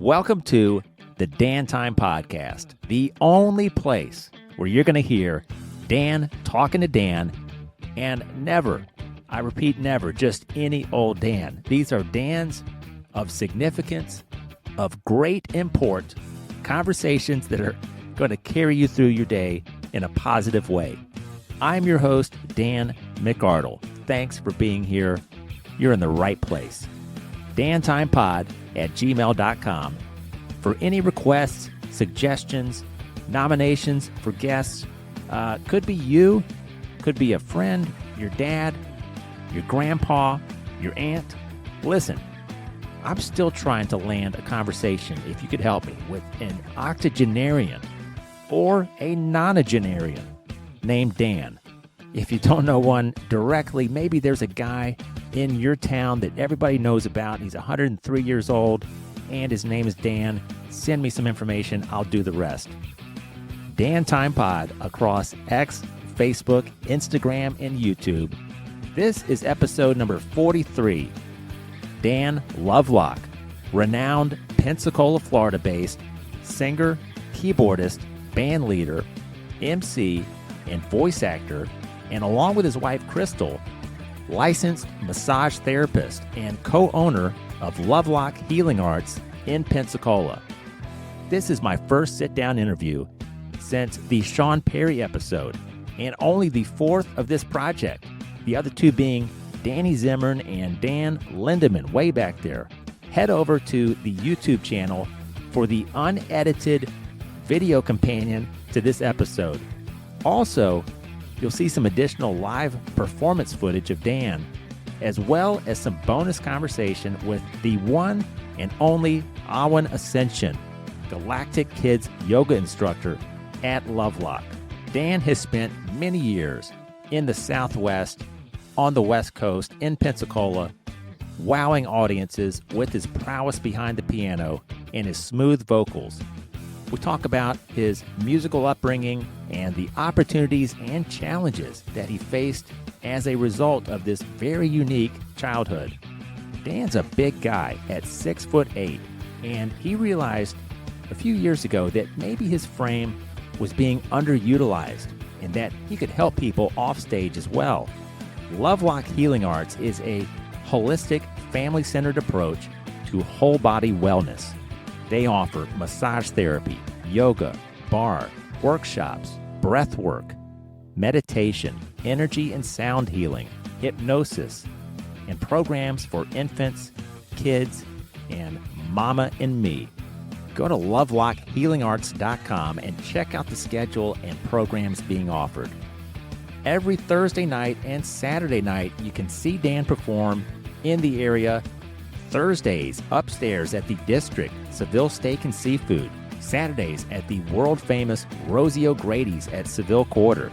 Welcome to the Dan Time Podcast, the only place where you're going to hear Dan talking to Dan, and never, I repeat, never, just any old Dan. These are Dans of significance, of great import, conversations that are going to carry you through your day in a positive way. I'm your host, Dan McArdle. Thanks for being here. You're in the right place. dantimepod@gmail.com for any requests, suggestions, nominations for guests. Could be you, could be a friend, your dad, your grandpa, your aunt. Listen, I'm still trying to land a conversation, if you could help me, with an octogenarian or a nonagenarian named Dan. If you don't know one directly, maybe there's a guy in your town that everybody knows about. He's 103 years old, and his name is Dan. Send me some information. I'll do the rest. Dan Time Pod across X, Facebook, Instagram, and YouTube. This is episode number 43. Dan Lovelock, renowned Pensacola, Florida-based singer, keyboardist, band leader, MC, and voice actor, and along with his wife, Crystal, licensed massage therapist and co-owner of Lovelock Healing Arts in Pensacola. This is my first sit-down interview since the Sean Perry episode, and only the fourth of this project, the other two being Danny Zimmern and Dan Lindemann way back there. Head over to the YouTube channel for the unedited video companion to this episode. Also, you'll see some additional live performance footage of Dan, as well as some bonus conversation with the one and only Awan Ascension, Galactic Kids yoga instructor at Lovelock. Dan has spent many years in the Southwest, on the West Coast, in Pensacola, wowing audiences with his prowess behind the piano and his smooth vocals. We talk about his musical upbringing and the opportunities and challenges that he faced as a result of this very unique childhood. Dan's a big guy at 6'8", and he realized a few years ago that maybe his frame was being underutilized and that he could help people off stage as well. Lovelock Healing Arts is a holistic, family-centered approach to whole body wellness. They offer massage therapy, yoga, barre, workshops, breathwork, meditation, energy and sound healing, hypnosis, and programs for infants, kids, and mama and me. Go to lovelockhealingarts.com and check out the schedule and programs being offered. Every Thursday night and Saturday night, you can see Dan perform in the area. Thursdays, upstairs at the District, Seville Steak and Seafood. Saturdays at the world-famous Rosie O'Grady's at Seville Quarter.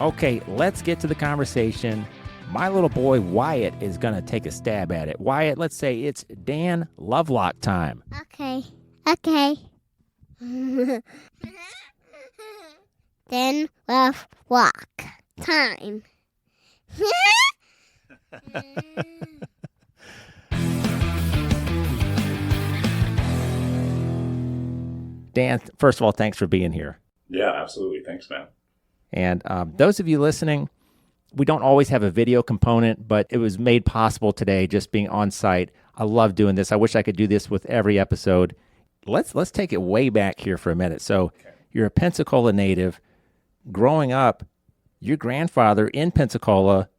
Okay, let's get to the conversation. My little boy Wyatt is going to take a stab at it. Wyatt, let's say it's Dan Lovelock time. Okay. Dan Lovelock time. Dan, first of all, thanks for being here. Yeah, absolutely. Thanks, man. And those of you listening, we don't always have a video component, but it was made possible today just being on site. I love doing this. I wish I could do this with every episode. Let's take it way back here for a minute. So You're a Pensacola native. Growing up, your grandfather in Pensacola,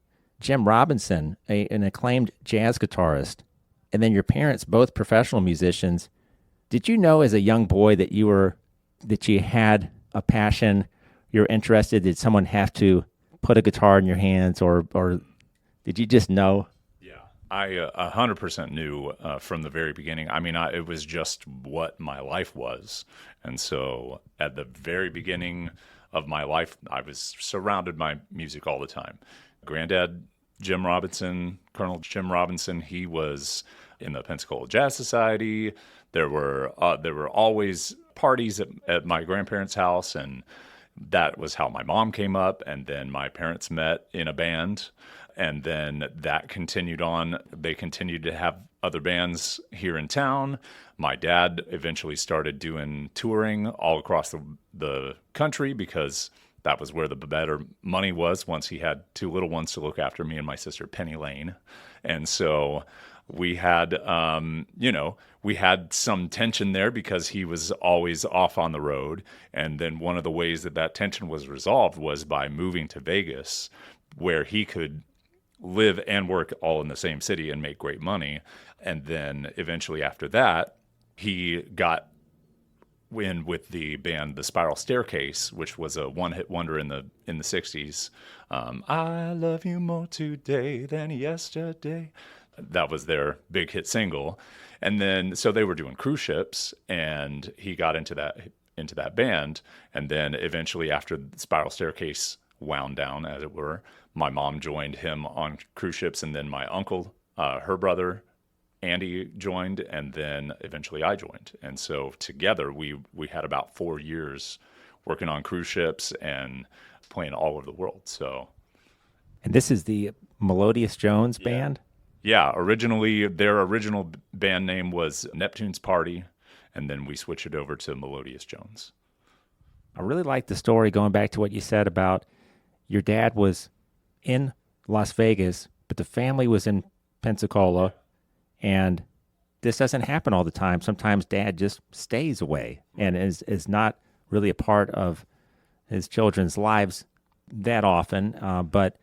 Jim Robinson, an acclaimed jazz guitarist, and then your parents, both professional musicians. Did you know as a young boy that you had a passion, you're interested? Did someone have to put a guitar in your hands, or did you just know? Yeah, I 100% knew from the very beginning. I mean, it was just what my life was. And so at the very beginning of my life, I was surrounded by music all the time. Granddad, Jim Robinson, Colonel Jim Robinson, he was in the Pensacola Jazz Society. There were always parties at my grandparents' house, and that was how my mom came up. And then my parents met in a band, and then that continued on. They continued to have other bands here in town. My dad eventually started doing touring all across the country because that was where the better money was once he had two little ones to look after, me and my sister Penny Lane. And so we had, we had some tension there because he was always off on the road. And then one of the ways that tension was resolved was by moving to Vegas, where he could live and work all in the same city and make great money. And then eventually after that, he got in with the band The Spiral Staircase, which was a one-hit wonder in the 60s. I love you more today than yesterday. That was their big hit single. And then so they were doing cruise ships, and he got into that band. And then eventually after The Spiral Staircase wound down, as it were, my mom joined him on cruise ships, and then my uncle, her brother, Andy joined, and then eventually I joined. And so together we had about 4 years working on cruise ships and playing all over the world. So, And this is the Melodious Jones band? Yeah, originally their original band name was Neptune's Party, and then we switched it over to Melodious Jones. I really like the story, going back to what you said about your dad was in Las Vegas, but the family was in Pensacola, and this doesn't happen all the time. Sometimes dad just stays away and is not really a part of his children's lives that often. But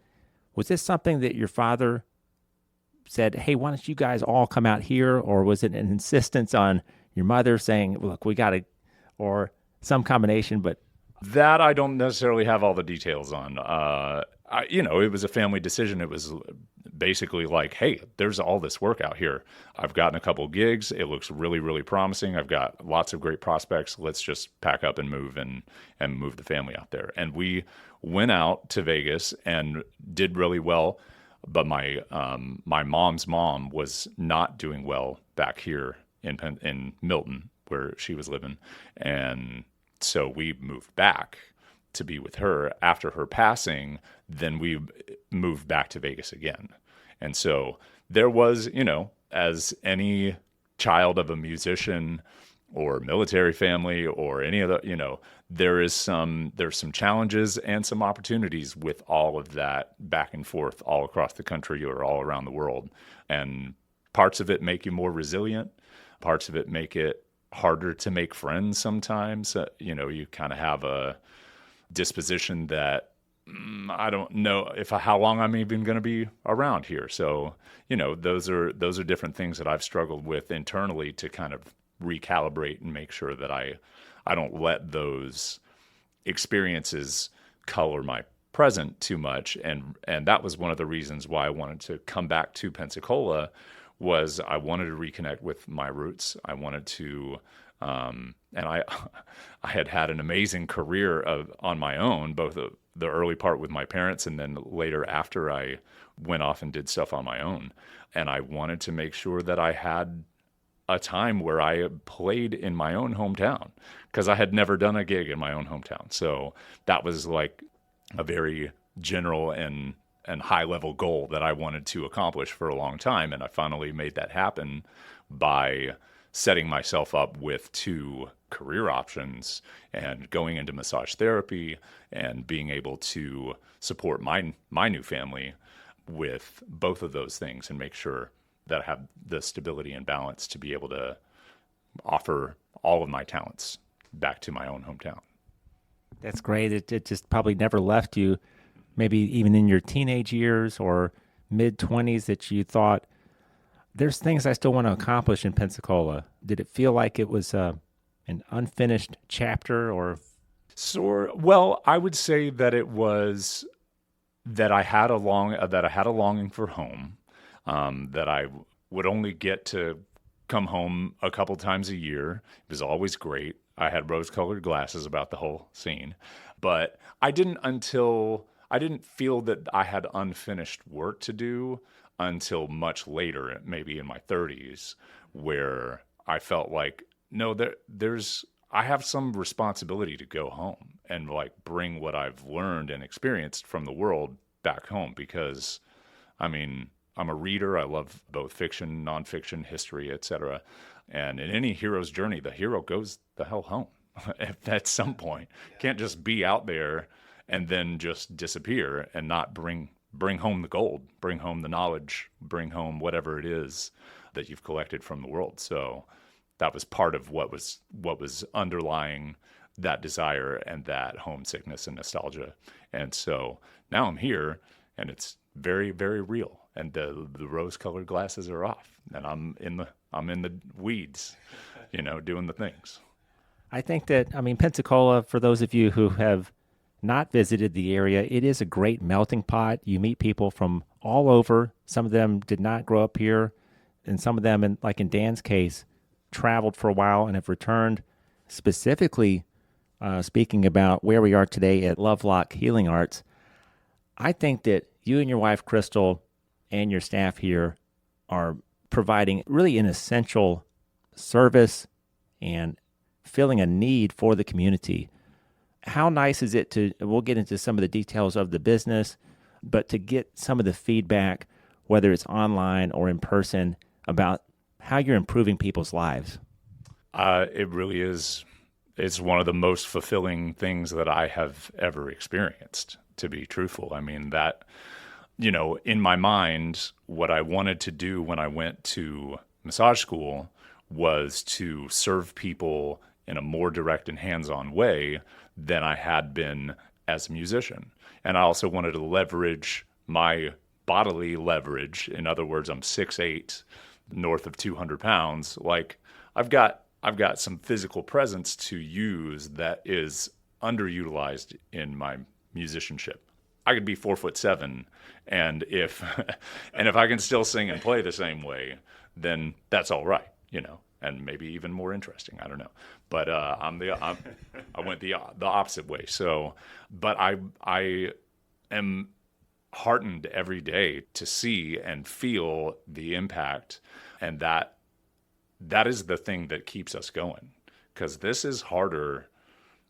was this something that your father said, hey, why don't you guys all come out here? Or was it an insistence on your mother saying, look, we got to, or some combination? But that I don't necessarily have all the details on. It was a family decision. It was basically like, hey, there's all this work out here. I've gotten a couple gigs. It looks really, really promising. I've got lots of great prospects. Let's just pack up and move the family out there. And we went out to Vegas and did really well. But my mom's mom was not doing well back here in Milton, where she was living. And so we moved back to be with her. After her passing, then we moved back to Vegas again. And so there was, as any child of a musician or military family or any other, there's some challenges and some opportunities with all of that back and forth all across the country or all around the world. And parts of it make you more resilient. Parts of it make it harder to make friends sometimes. You kind of have a disposition that I don't know how long I'm even going to be around here. So, those are different things that I've struggled with internally to kind of recalibrate and make sure that I don't let those experiences color my present too much. And that was one of the reasons why I wanted to come back to Pensacola, was I wanted to reconnect with my roots. I wanted to, and I had an amazing career on my own, both the early part with my parents and then later after I went off and did stuff on my own. And I wanted to make sure that I had a time where I played in my own hometown, because I had never done a gig in my own hometown. So that was like a very general and high level goal that I wanted to accomplish for a long time. And I finally made that happen by setting myself up with 2 career options and going into massage therapy and being able to support my new family with both of those things and make sure that I have the stability and balance to be able to offer all of my talents back to my own hometown. that's great. It just probably never left you, maybe even in your teenage years or mid-20s, that you thought, there's things I still want to accomplish in Pensacola. Did it feel like it was an unfinished chapter, or? Well, I would say that it was that I had a longing for home, that I would only get to come home a couple times a year. It was always great. I had rose-colored glasses about the whole scene, but I didn't feel that I had unfinished work to do until much later, maybe in my 30s, where I felt like, no, I have some responsibility to go home and like bring what I've learned and experienced from the world back home, because I'm a reader. I love both fiction, nonfiction, history, etc. And in any hero's journey, the hero goes the hell home at some point. Can't just be out there and then just disappear and not bring home the gold, bring home the knowledge, bring home whatever it is that you've collected from the world. So that was part of what was underlying that desire and that homesickness and nostalgia. And so now I'm here, and it's very, very real. And the rose-colored glasses are off, and I'm in the weeds, doing the things. I think that, Pensacola, for those of you who have not visited the area, it is a great melting pot. You meet people from all over. Some of them did not grow up here, and some of them, like in Dan's case, traveled for a while and have returned. Specifically, speaking about where we are today at Lovelock Healing Arts, I think that you and your wife, Crystal, and your staff here are providing really an essential service and filling a need for the community. How nice is it we'll get into some of the details of the business, but to get some of the feedback, whether it's online or in person, about how you're improving people's lives? It really is. It's one of the most fulfilling things that I have ever experienced, to be truthful. I mean, that, in my mind, what I wanted to do when I went to massage school was to serve people in a more direct and hands-on way than I had been as a musician. And I also wanted to leverage my bodily leverage. In other words, I'm 6'8", north of 200 pounds. Like, I've got some physical presence to use that is underutilized in my musicianship. I could be 4'7", and if I can still sing and play the same way, then that's all right, and maybe even more interesting. I don't know, but I went the opposite way. So, but I am heartened every day to see and feel the impact, and that is the thing that keeps us going, because this is harder.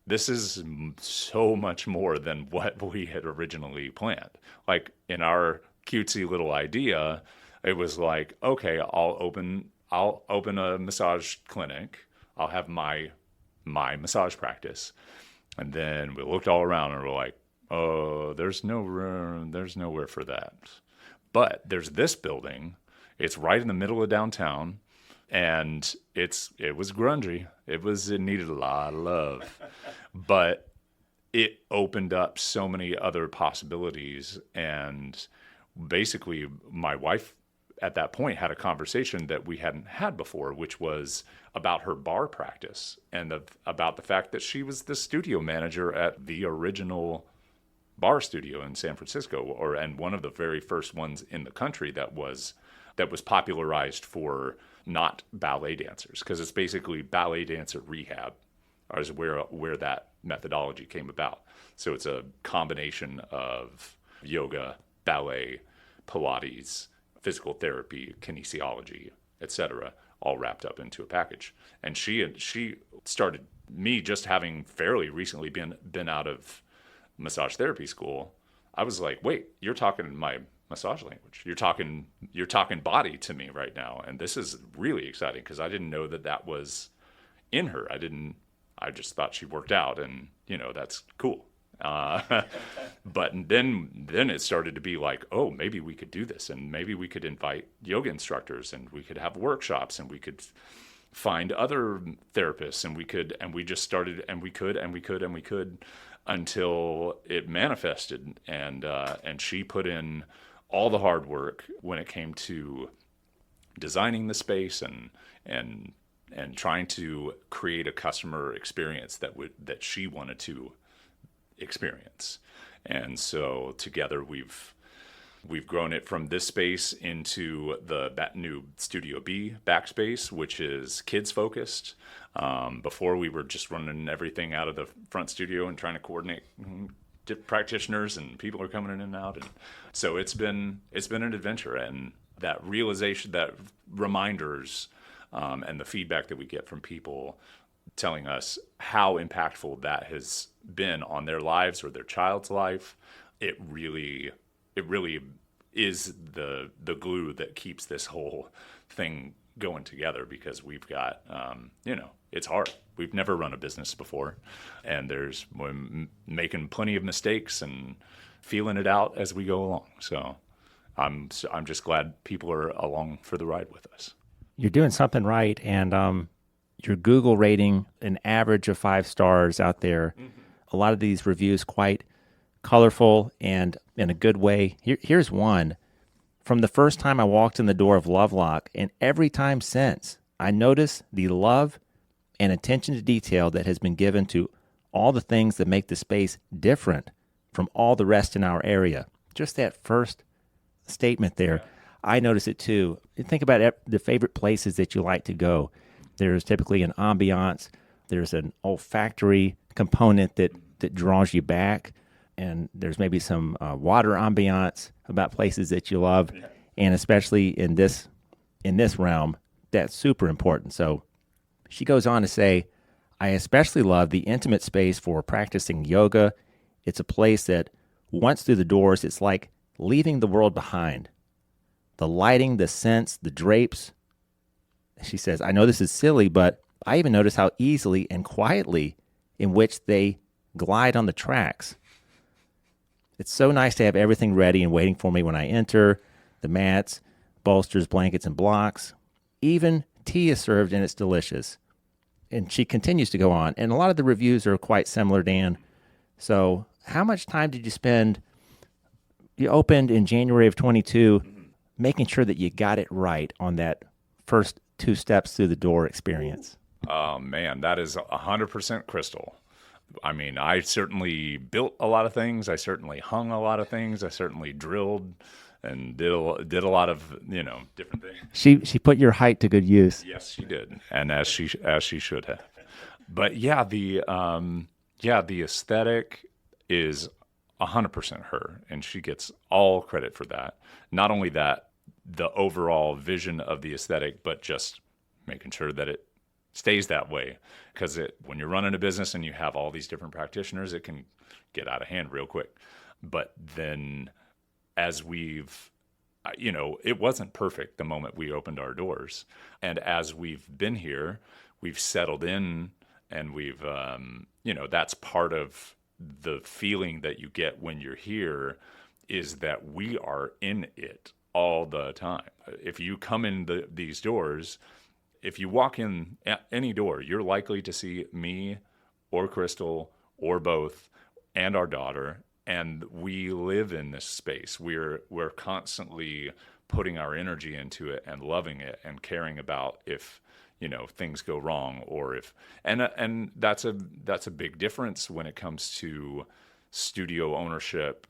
This is so much more than what we had originally planned. Like, in our cutesy little idea, it was like, okay, I'll open a massage clinic. I'll have my massage practice. And then we looked all around and we're like, oh, there's no room. There's nowhere for that. But there's this building. It's right in the middle of downtown. And it was grungy. It needed a lot of love, but it opened up so many other possibilities. And basically, my wife at that point had a conversation that we hadn't had before, which was about her bar practice and about the fact that she was the studio manager at the original bar studio in San Francisco, and one of the very first ones in the country that was popularized for not ballet dancers, because it's basically ballet dancer rehab is where that methodology came about. So it's a combination of yoga, ballet, Pilates, physical therapy, kinesiology, etc., all wrapped up into a package. And she started me just having fairly recently been out of massage therapy school. I was like, wait, you're talking my massage language. You're talking body to me right now, and this is really exciting, because I didn't know that was in her. I just thought she worked out, and that's cool. But then it started to be like, oh, maybe we could do this, and maybe we could invite yoga instructors, and we could have workshops, and we could find other therapists, and we could until it manifested, and she put in all the hard work when it came to designing the space and trying to create a customer experience that she wanted to experience. And so together we've grown it from this space into that new Studio B backspace, which is kids focused. Before, we were just running everything out of the front studio and trying to coordinate practitioners, and people are coming in and out, and so it's been an adventure. And that realization, that reminders, and the feedback that we get from people telling us how impactful that has been on their lives or their child's life, it really is the glue that keeps this whole thing going together, because we've got, it's hard. We've never run a business before, and we're making plenty of mistakes and feeling it out as we go along. So I'm just glad people are along for the ride with us. You're doing something right, and your Google rating an average of 5 stars out there. Mm-hmm. A lot of these reviews quite colorful and in a good way. Here's one. From the first time I walked in the door of Lovelock, and every time since, I notice the love and attention to detail that has been given to all the things that make the space different from all the rest in our area. Just that first statement there, yeah. I notice it too. Think about the favorite places that you like to go. There's typically an ambiance. There's an olfactory component that draws you back. And there's maybe some water ambiance about places that you love. Yeah. And especially in this realm, that's super important. So she goes on to say, I especially love the intimate space for practicing yoga. It's a place that once through the doors, it's like leaving the world behind. The lighting, the scents, the drapes. She says, I know this is silly, but I even notice how easily and quietly in which they glide on the tracks. It's so nice to have everything ready and waiting for me when I enter. The mats, bolsters, blankets, and blocks. Even tea is served and it's delicious. And she continues to go on. And a lot of the reviews are quite similar, Dan. So how much time did you spend? You opened in January of 22, making sure that you got it right on that first 2 steps through the door experience. Oh, man, that is 100% Crystal. I mean, I certainly built a lot of things. I certainly hung a lot of things. I certainly drilled and did a lot of, different things. She put your height to good use. Yes, she did. And as she should have. But yeah, the aesthetic is 100% her, and she gets all credit for that. Not only that, the overall vision of the aesthetic, but just making sure that it stays that way, because when you're running a business and you have all these different practitioners, it can get out of hand real quick. But then as it wasn't perfect the moment we opened our doors, and as we've been here, we've settled in, and we've that's part of the feeling that you get when you're here, is that we are in it all the time. If you come in these doors, if you walk in at any door, you're likely to see me or Crystal or both and our daughter, and we live in this space. We're constantly putting our energy into it and loving it and caring about if things go wrong, or if and that's a big difference when it comes to studio ownership,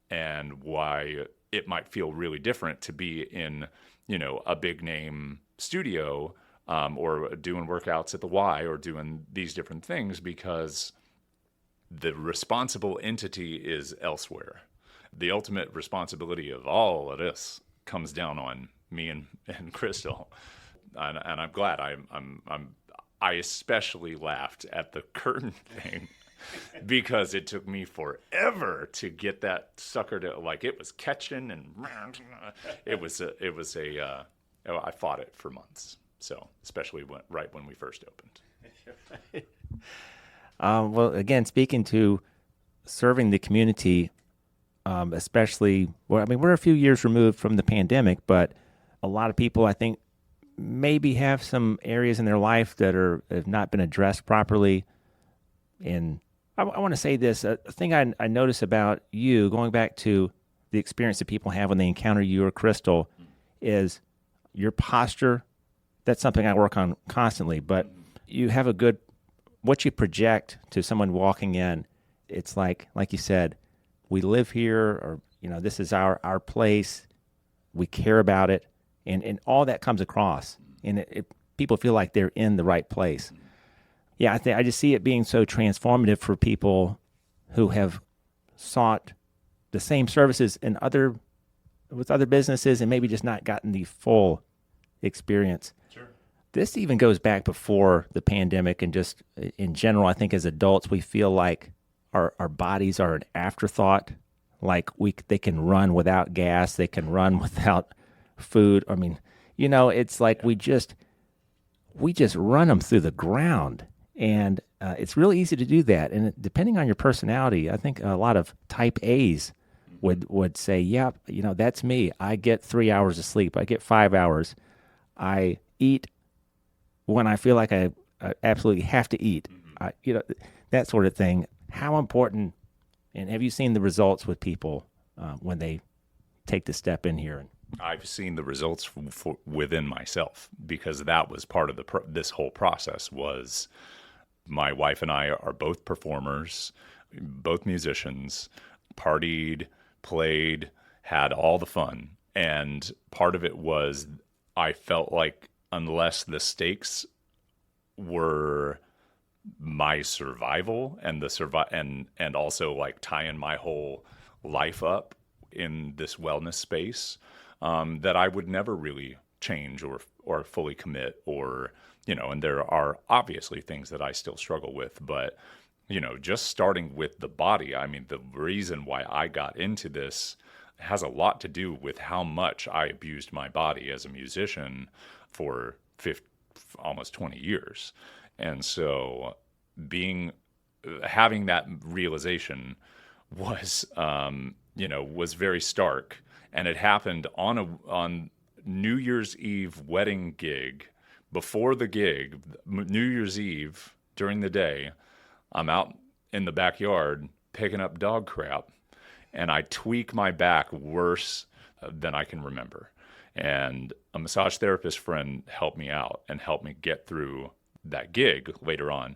and why it might feel really different to be in a big name studio, or doing workouts at the Y, or doing these different things, because the responsible entity is elsewhere. The ultimate responsibility of all of this comes down on me and Crystal, and I'm glad. I especially laughed at the curtain thing because it took me forever to get that sucker to, like, it was catching, and I fought it for months. So, especially right when we first opened. Well, again, speaking to serving the community, especially, we're a few years removed from the pandemic, but a lot of people, I think, maybe have some areas in their life that have not been addressed properly. And I want to say this, a thing I notice about you, going back to the experience that people have when they encounter you or Crystal, is your posture. That's something I work on constantly, but you have what you project to someone walking in. It's like you said, we live here, or, this is our place. We care about it. And all that comes across, and people feel like they're in the right place. Yeah, I just see it being so transformative for people who have sought the same services with other businesses, and maybe just not gotten the full experience. Sure. This even goes back before the pandemic, and just in general, I think as adults, we feel like our bodies are an afterthought. like they can run without gas, they can run without food. I mean, it's like we just run them through the ground, and it's really easy to do that. And depending on your personality, I think a lot of type A's would say, yeah, that's me. I get 3 hours of sleep. I get 5 hours. I eat when I feel like I absolutely have to eat. That sort of thing. How important, and have you seen the results with people when they take the step in here? I've seen the results within myself, because that was part of this whole process. Was my wife and I are both performers, both musicians, partied, played, had all the fun. And part of it was I felt like unless the stakes were my survival and and also like tying my whole life up in this wellness space, that I would never really change or fully commit, or and there are obviously things that I still struggle with, but just starting with the body, I mean, the reason why I got into this has a lot to do with how much I abused my body as a musician for almost 20 years. And so having that realization was, was very stark. And it happened on New Year's Eve wedding gig. Before the gig, New Year's Eve, during the day, I'm out in the backyard picking up dog crap, and I tweak my back worse than I can remember. And a massage therapist friend helped me out and helped me get through that gig later on.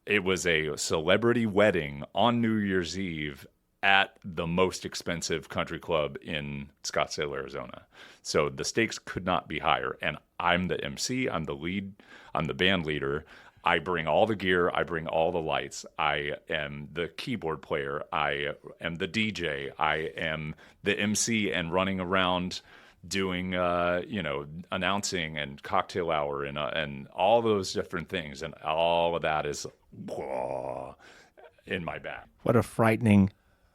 It was a celebrity wedding on New Year's Eve at the most expensive country club in Scottsdale, Arizona. So the stakes could not be higher. And I'm the MC, I'm the lead, I'm the band leader. I bring all the gear, I bring all the lights. I am the keyboard player, I am the DJ, I am the MC and running around doing, announcing and cocktail hour and all those different things. And all of that is in my back. What a frightening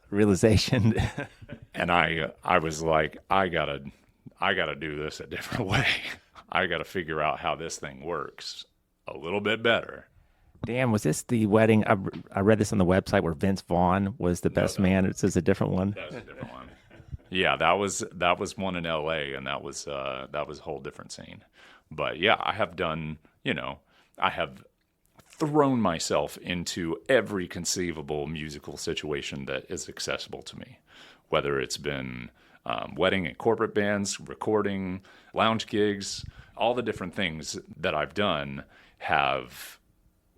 realization. And I was like, I gotta do this a different way. I gotta figure out how this thing works a little bit better. Dan, was this the wedding? I read this on the website where Vince Vaughn was the best man. It says a different one. That's a different one. Yeah, that was one in LA, and that was a whole different scene. But yeah, I have done, I have thrown myself into every conceivable musical situation that is accessible to me, whether it's been wedding and corporate bands, recording, lounge gigs, all the different things that I've done have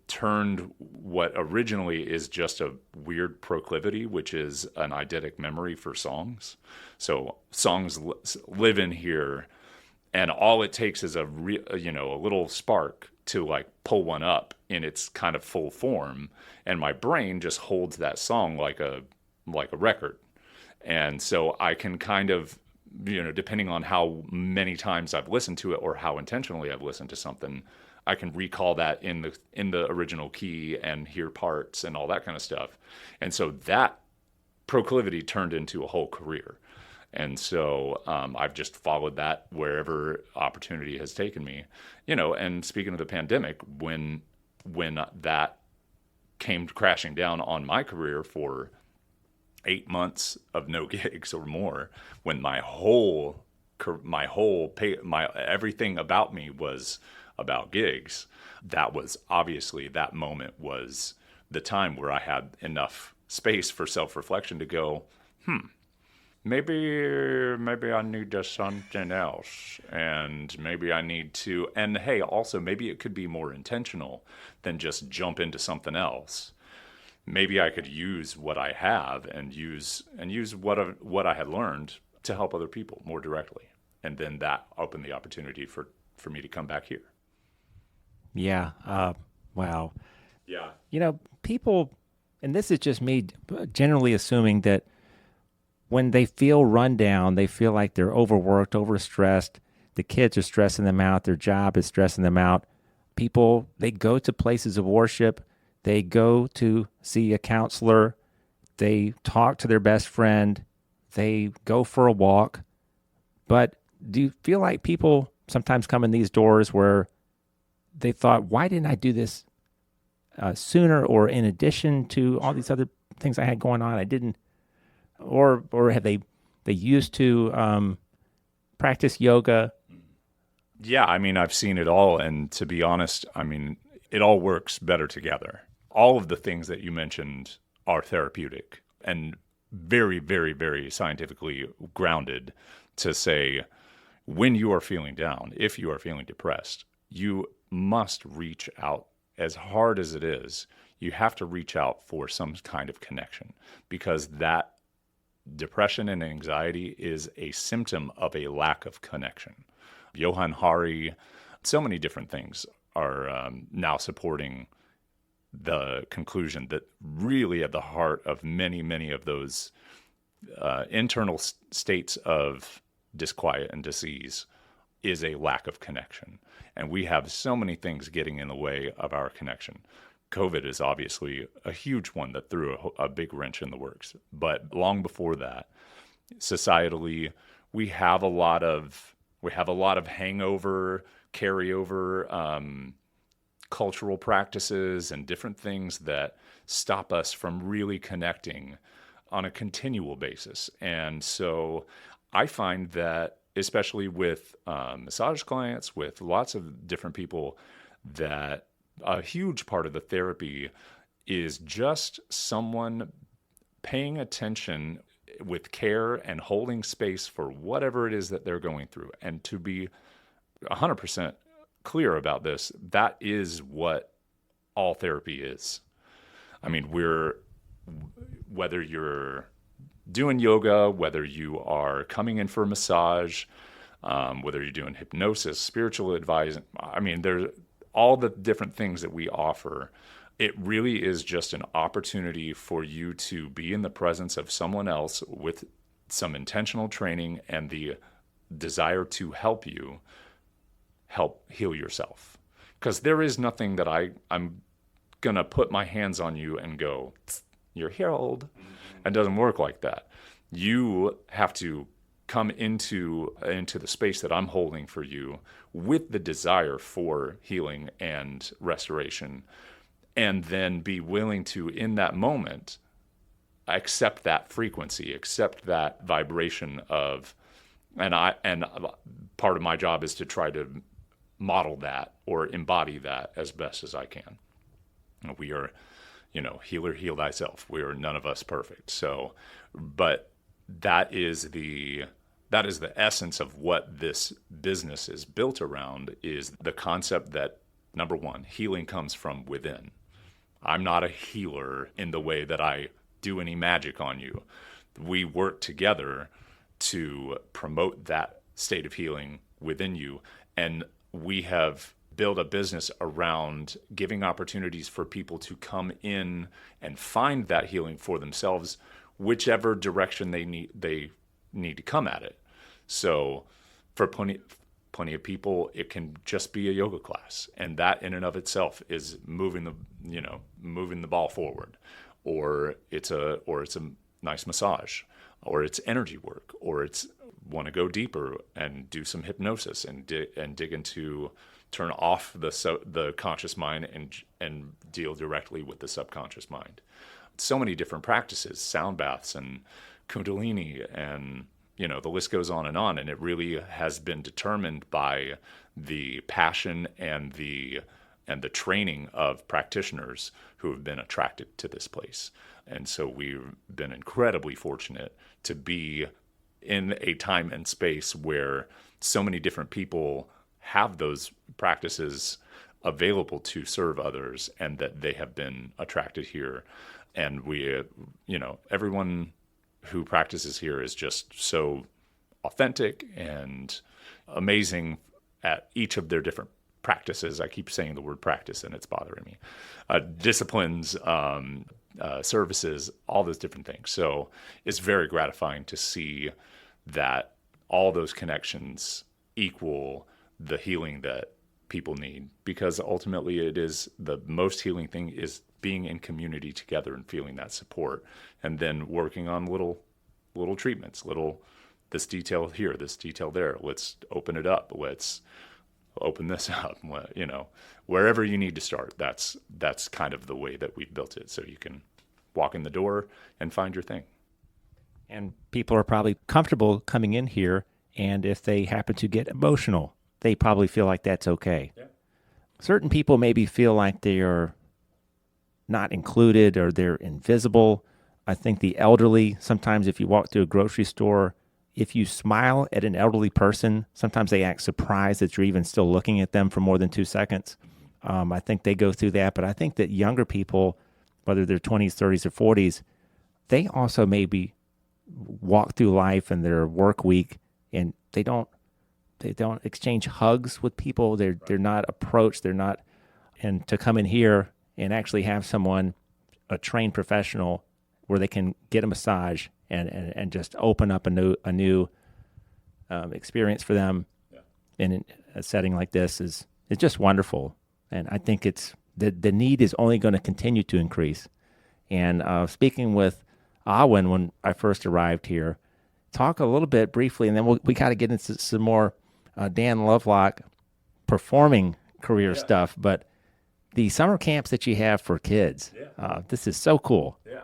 turned what originally is just a weird proclivity, which is an eidetic memory for songs. So songs live in here, and all it takes is a little spark to like pull one up in its kind of full form, and my brain just holds that song like a record. And so I can kind of, depending on how many times I've listened to it or how intentionally I've listened to something, I can recall that in the original key and hear parts and all that kind of stuff. And so that proclivity turned into a whole career. And so I've just followed that wherever opportunity has taken me, and speaking of the pandemic, when that came crashing down on my career for 8 months of no gigs or more, when my everything about me was about gigs, that moment was the time where I had enough space for self-reflection to go, maybe I need just something else, and maybe I need to, and hey, also maybe it could be more intentional than just jump into something else. Maybe I could use what I have and use what I had learned to help other people more directly, and then that opened the opportunity for me to come back here. Yeah. Wow. Yeah. People, and this is just me generally assuming that when they feel run down, they feel like they're overworked, overstressed, the kids are stressing them out, their job is stressing them out. People, they go to places of worship, they go to see a counselor, they talk to their best friend, they go for a walk. But do you feel like people sometimes come in these doors where they thought, why didn't I do this sooner, or in addition to all these other things I had going on, I didn't, or have they used to practice yoga? Yeah, I mean, I've seen it all. And to be honest, I mean, it all works better together. All of the things that you mentioned are therapeutic and very, very, very scientifically grounded to say, when you are feeling down, if you are feeling depressed, you must reach out. As hard as it is, you have to reach out for some kind of connection, because that depression and anxiety is a symptom of a lack of connection. Johann Hari, so many different things are now supporting the conclusion that really at the heart of many, many of those internal states of disquiet and disease is a lack of connection. And we have so many things getting in the way of our connection. COVID is obviously a huge one that threw a big wrench in the works. But long before that, societally, we have a lot of hangover, carryover, cultural practices and different things that stop us from really connecting on a continual basis. And so I find that, especially with massage clients, with lots of different people, that a huge part of the therapy is just someone paying attention with care and holding space for whatever it is that they're going through. And to be 100% clear about this, that is what all therapy is. I mean, whether you're doing yoga, whether you are coming in for a massage, whether you're doing hypnosis, spiritual advice, I mean, there's all the different things that we offer. It really is just an opportunity for you to be in the presence of someone else with some intentional training and the desire to help you help heal yourself. Because there is nothing that I'm going to put my hands on you and go, you're healed. It doesn't work like that. You have to come into the space that I'm holding for you with the desire for healing and restoration, and then be willing to, in that moment, accept that frequency, accept that vibration of, and part of my job is to try to model that or embody that as best as I can. We are, healer, heal thyself. We are none of us perfect. So, but that is the essence of what this business is built around, is the concept that, number one, healing comes from within. I'm not a healer in the way that I do any magic on you. We work together to promote that state of healing within you. And we have built a business around giving opportunities for people to come in and find that healing for themselves, whichever direction they need to come at it. So for plenty of people, it can just be a yoga class, and that in and of itself is moving the ball forward, or it's a nice massage, or it's energy work, or it's want to go deeper and do some hypnosis and dig into, turn off the conscious mind and deal directly with the subconscious mind. So many different practices, sound baths and Kundalini, and the list goes on, and it really has been determined by the passion and the training of practitioners who have been attracted to this place. And so we've been incredibly fortunate to be in a time and space where so many different people have those practices available to serve others, and that they have been attracted here. And we, everyone who practices here is just so authentic and amazing at each of their different practices. I keep saying the word practice and it's bothering me. Disciplines, services, all those different things. So it's very gratifying to see that all those connections equal the healing that people need, because ultimately it is the most healing thing is being in community together and feeling that support, and then working on little treatments, this detail here, this detail there. Let's open it up. Let's open this up. Wherever you need to start. That's kind of the way that we've built it, so you can walk in the door and find your thing. And people are probably comfortable coming in here, and if they happen to get emotional, they probably feel like that's okay. Yeah. Certain people maybe feel like they are not included or they're invisible. I think the elderly, sometimes if you walk through a grocery store, if you smile at an elderly person, sometimes they act surprised that you're even still looking at them for more than 2 seconds. I think they go through that, but I think that younger people, whether they're 20s, 30s, or 40s, they also maybe walk through life and their work week, and they don't exchange hugs with people. They're not approached. And to come in here and actually have someone, a trained professional, where they can get a massage and just open up a new experience for them in a setting like this is just wonderful. And I think it's the need is only going to continue to increase. And speaking with Awen when I first arrived here, talk a little bit briefly, and then we got to get into some more Dan Lovelock performing career stuff. But the summer camps that you have for kids, this is so cool. Yeah.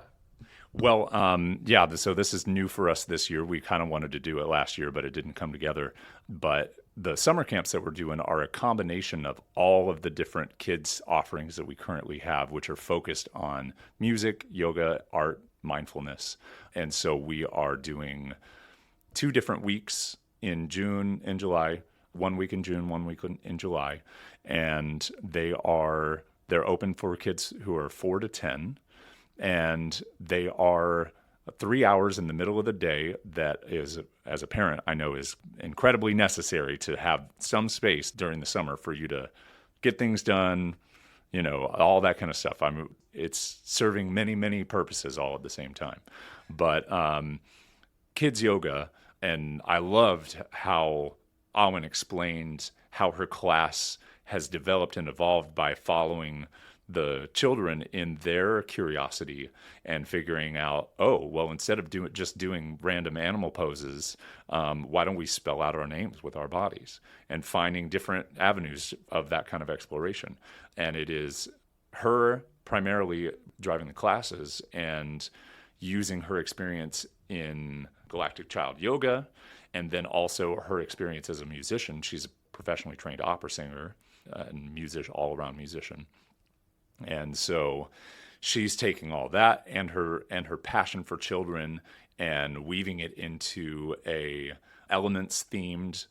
Well, so this is new for us this year. We kind of wanted to do it last year, but it didn't come together. But the summer camps that we're doing are a combination of all of the different kids offerings that we currently have, which are focused on music, yoga, art, mindfulness. And so we are doing 2 different weeks in June and July, 1 week in June, 1 week in July. And they're open for kids who are 4 to 10. And they are 3 hours in the middle of the day that is, as a parent, I know is incredibly necessary to have some space during the summer for you to get things done, all that kind of stuff. It's serving many, many purposes all at the same time. But kids yoga, and I loved how Awen explained how her class has developed and evolved by following the children in their curiosity and figuring out, instead of just doing random animal poses, why don't we spell out our names with our bodies, and finding different avenues of that kind of exploration. And it is her primarily driving the classes and using her experience in Galactic Child Yoga, and then also her experience as a musician. She's a professionally trained opera singer and all-around musician. And so she's taking all that and her passion for children and weaving it into a elements-themed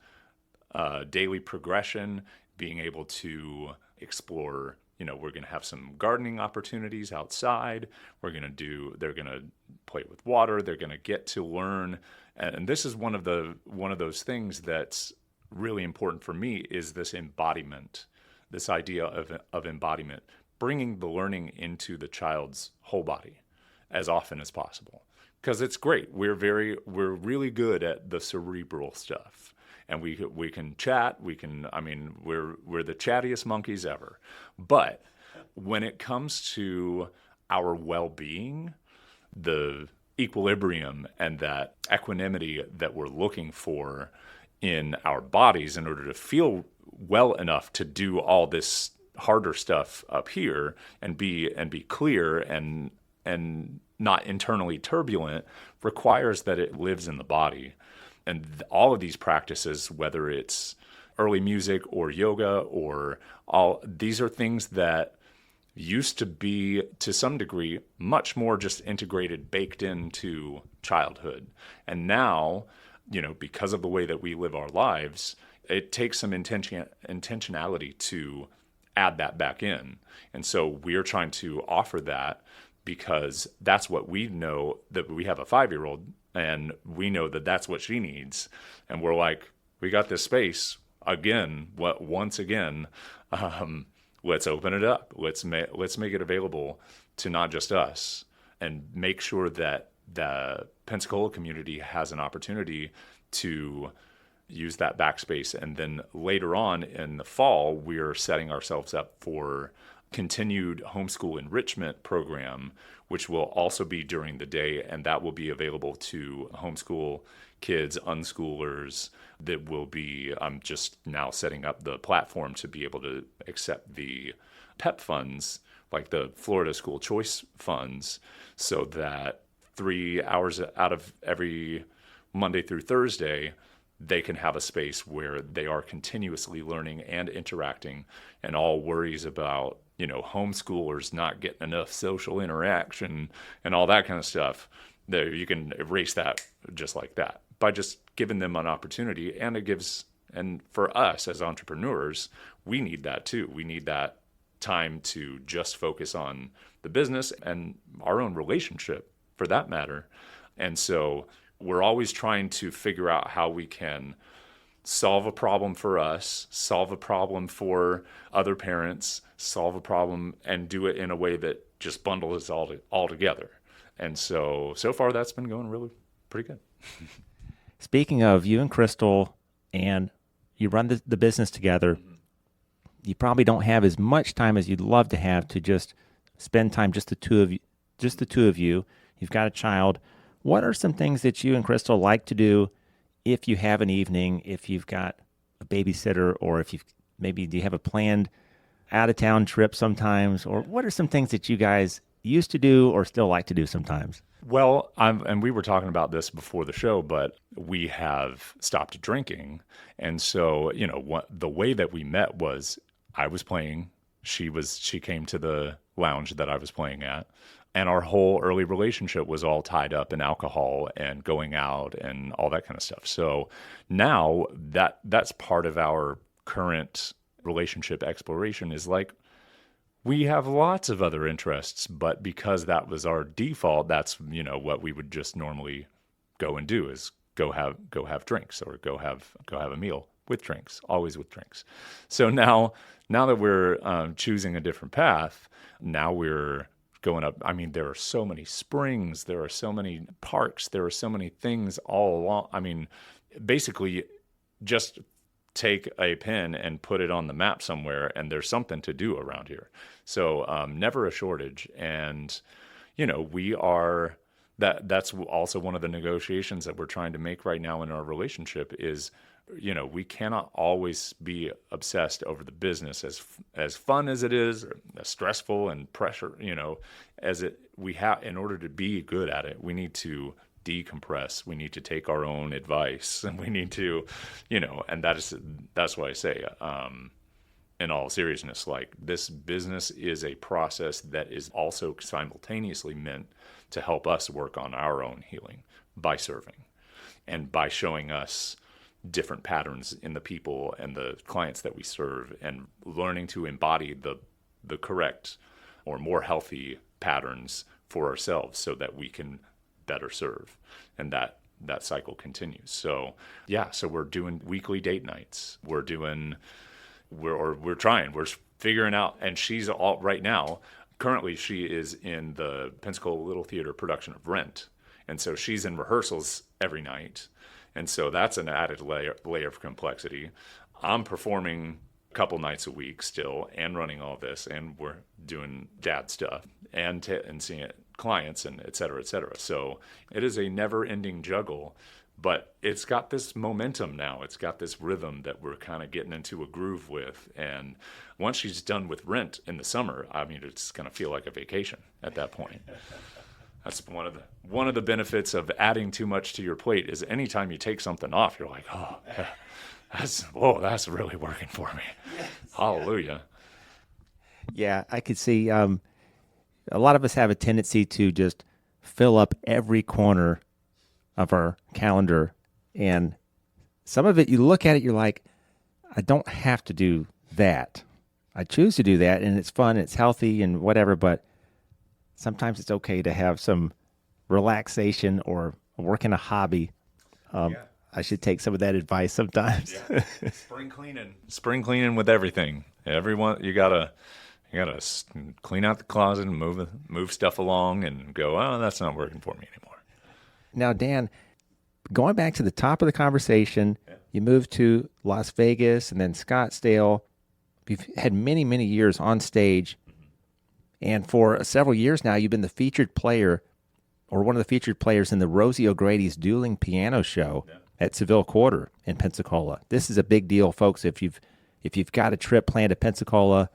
daily progression, being able to explore, we're going to have some gardening opportunities outside. They're going to play with water. They're going to get to learn. And this is one of those things that's really important for me, is this embodiment, this idea of embodiment, bringing the learning into the child's whole body as often as possible. Because it's great. We're really good at the cerebral stuff. And we can chat, we're the chattiest monkeys ever. But when it comes to our well-being, the equilibrium and that equanimity that we're looking for in our bodies in order to feel well enough to do all this harder stuff up here and be clear and not internally turbulent, requires that it lives in the body. And all of these practices, whether it's early music or yoga or these are things that used to be, to some degree, much more just integrated, baked into childhood. And now, because of the way that we live our lives, it takes some intentionality to add that back in. And so we're trying to offer that, because that's what we know, that we have a 5-year-old and we know that that's what she needs. And we're like, we got this space again, once again, let's open it up. Let's make it available to not just us, and make sure that the Pensacola community has an opportunity to use that backspace. And then later on in the fall, we're setting ourselves up for continued homeschool enrichment program, which will also be during the day, and that will be available to homeschool kids, unschoolers. That will be, I'm just now setting up the platform to be able to accept the PEP funds, like the Florida School Choice funds, so that 3 hours out of every Monday through Thursday, they can have a space where they are continuously learning and interacting, and all worries about, homeschoolers not getting enough social interaction and all that kind of stuff, there you can erase that just like that by just giving them an opportunity. And for us as entrepreneurs, we need that too. We need that time to just focus on the business and our own relationship for that matter. And so we're always trying to figure out how we can solve a problem for us, solve a problem for other parents, solve a problem, and do it in a way that just bundles it all together. And so far that's been going really pretty good. Speaking of you and Crystal, and you run the business together, you probably don't have as much time as you'd love to have to just spend time, just the two of you. You've got a child. What are some things that you and Crystal like to do if you have an evening, if you've got a babysitter, or if do you have a planned out-of-town trip sometimes? Or what are some things that you guys used to do or still like to do sometimes? Well, and we were talking about this before the show, but we have stopped drinking. And so, the way that we met was I was playing, she came to the lounge that I was playing at. And our whole early relationship was all tied up in alcohol and going out and all that kind of stuff. So now that's part of our current relationship exploration is like, we have lots of other interests, but because that was our default, that's, what we would just normally go and do is go have drinks or go have a meal with drinks, always with drinks. So now that we're choosing a different path, now we're going up. I mean, there are so many springs, there are so many parks, there are so many things all along. I mean, basically just take a pen and put it on the map somewhere and there's something to do around here. So never a shortage. And, that's also one of the negotiations that we're trying to make right now in our relationship is, we cannot always be obsessed over the business as fun as it is, as stressful and pressure, we have, in order to be good at it, we need to decompress. We need to take our own advice and we need to, and that's why I say, in all seriousness, like this business is a process that is also simultaneously meant to help us work on our own healing by serving and by showing us different patterns in the people and the clients that we serve and learning to embody the correct or more healthy patterns for ourselves so that we can better serve. And that cycle continues. So we're doing weekly date nights. We're figuring out, and she's all right now, currently she is in the Pensacola Little Theater production of Rent. And so she's in rehearsals every night. And so that's an added layer of complexity. I'm performing a couple nights a week still and running all this, and we're doing dad stuff and seeing clients and et cetera, et cetera. So it is a never-ending juggle, but it's got this momentum now. It's got this rhythm that we're kind of getting into a groove with. And once she's done with Rent in the summer, I mean, it's going to feel like a vacation at that point. That's one of the benefits of adding too much to your plate is anytime you take something off, you're like, oh, that's really working for me. Yes. Hallelujah. Yeah, I could see a lot of us have a tendency to just fill up every corner of our calendar. And some of it, you look at it, you're like, I don't have to do that. I choose to do that, and it's fun, it's healthy, and whatever, but sometimes it's okay to have some relaxation or work in a hobby. I should take some of that advice sometimes. Yeah. Spring cleaning with everything. Everyone, you gotta clean out the closet and move stuff along and go, oh, that's not working for me anymore. Now, Dan, going back to the top of the conversation, you moved to Las Vegas and then Scottsdale. You've had many, many years on stage. And for several years now, you've been the featured player or one of the featured players in the Rosie O'Grady's dueling piano show at Seville Quarter in Pensacola. This is a big deal, folks. If you've got a trip planned to Pensacola,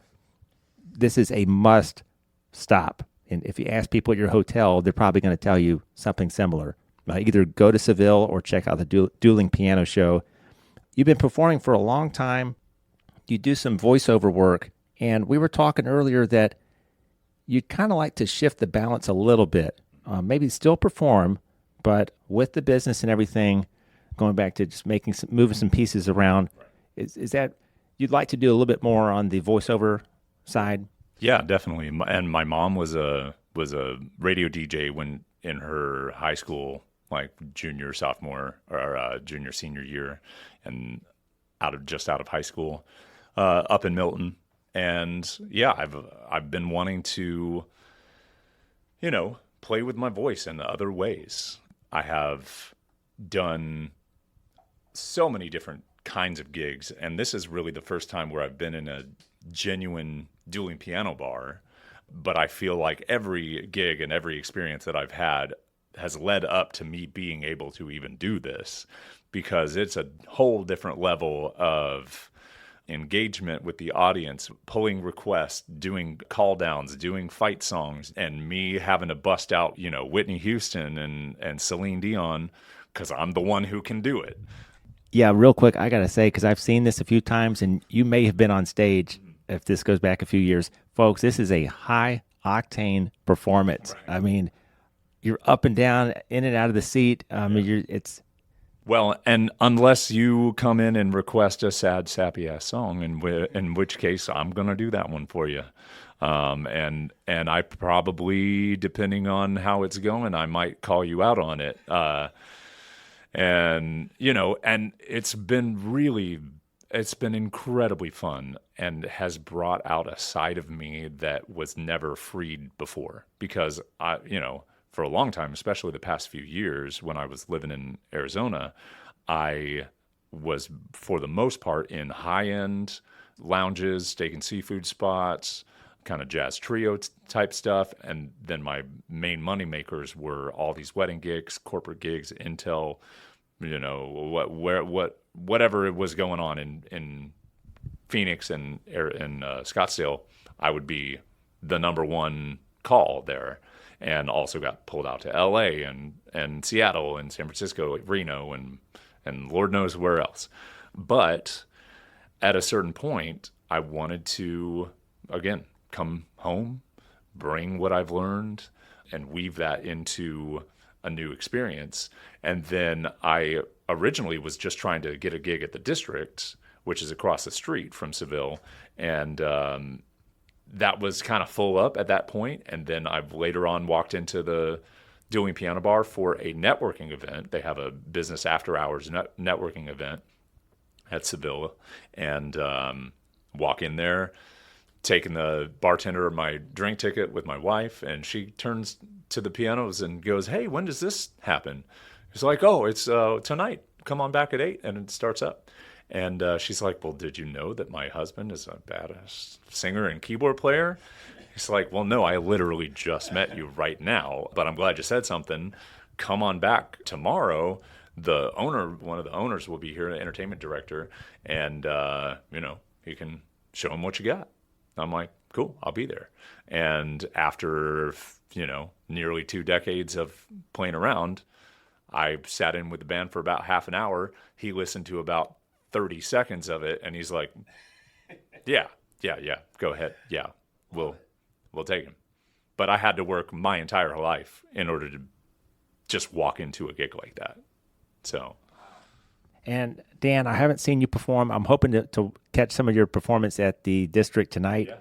this is a must stop. And if you ask people at your hotel, they're probably going to tell you something similar. Either go to Seville or check out the dueling piano show. You've been performing for a long time. You do some voiceover work. And we were talking earlier that you'd kind of like to shift the balance a little bit. Maybe still perform, but with the business and everything, going back to just moving some pieces around. Is that you'd like to do a little bit more on the voiceover side? Yeah, definitely. And my mom was a radio DJ when in her high school, like junior, sophomore, or junior, senior year, and out of high school, up in Milton. And yeah, I've been wanting to, play with my voice in other ways. I have done so many different kinds of gigs, and this is really the first time where I've been in a genuine dueling piano bar. But I feel like every gig and every experience that I've had has led up to me being able to even do this, because it's a whole different level of engagement with the audience, pulling requests, doing call downs, doing fight songs, and me having to bust out, Whitney Houston and Celine Dion, because I'm the one who can do it. Yeah, real quick, I got to say, because I've seen this a few times, and you may have been on stage if this goes back a few years. Folks, this is a high-octane performance. Right. I mean, you're up and down, in and out of the seat. Well, and unless you come in and request a sad, sappy-ass song, in which case I'm going to do that one for you. And I probably, depending on how it's going, I might call you out on it. And it's been incredibly fun and has brought out a side of me that was never freed before, because for a long time, especially the past few years when I was living in Arizona, I was, for the most part, in high-end lounges, steak and seafood spots, kind of jazz trio type stuff. And then my main money makers were all these wedding gigs, corporate gigs, Intel, whatever it was going on in Phoenix and Scottsdale, I would be the number one call there. And also got pulled out to L.A. and Seattle and San Francisco, Reno, and Lord knows where else. But at a certain point, I wanted to, again, come home, bring what I've learned, and weave that into a new experience. And then I originally was just trying to get a gig at the District, which is across the street from Seville, and that was kind of full up at that point. And then I've later on walked into the dueling piano bar for a networking event. They have a business after hours networking event at Seville, and walk in there, taking the bartender my drink ticket with my wife, and she turns to the pianos and goes, "Hey, when does this happen?" It's like, "Oh, it's tonight. Come on back at 8, and it starts up." And she's like, "Well, did you know that my husband is a badass singer and keyboard player?" He's like, "Well, no, I literally just met you right now, but I'm glad you said something. Come on back tomorrow. One of the owners will be here, the entertainment director, and, you can show him what you got." I'm like, "Cool, I'll be there." And after, nearly 2 decades of playing around, I sat in with the band for about half an hour. He listened to about 30 seconds of it, and he's like, yeah, go ahead. Yeah, we'll take him. But I had to work my entire life in order to just walk into a gig like that. So. And Dan, I haven't seen you perform. I'm hoping to catch some of your performance at the District tonight. Yeah.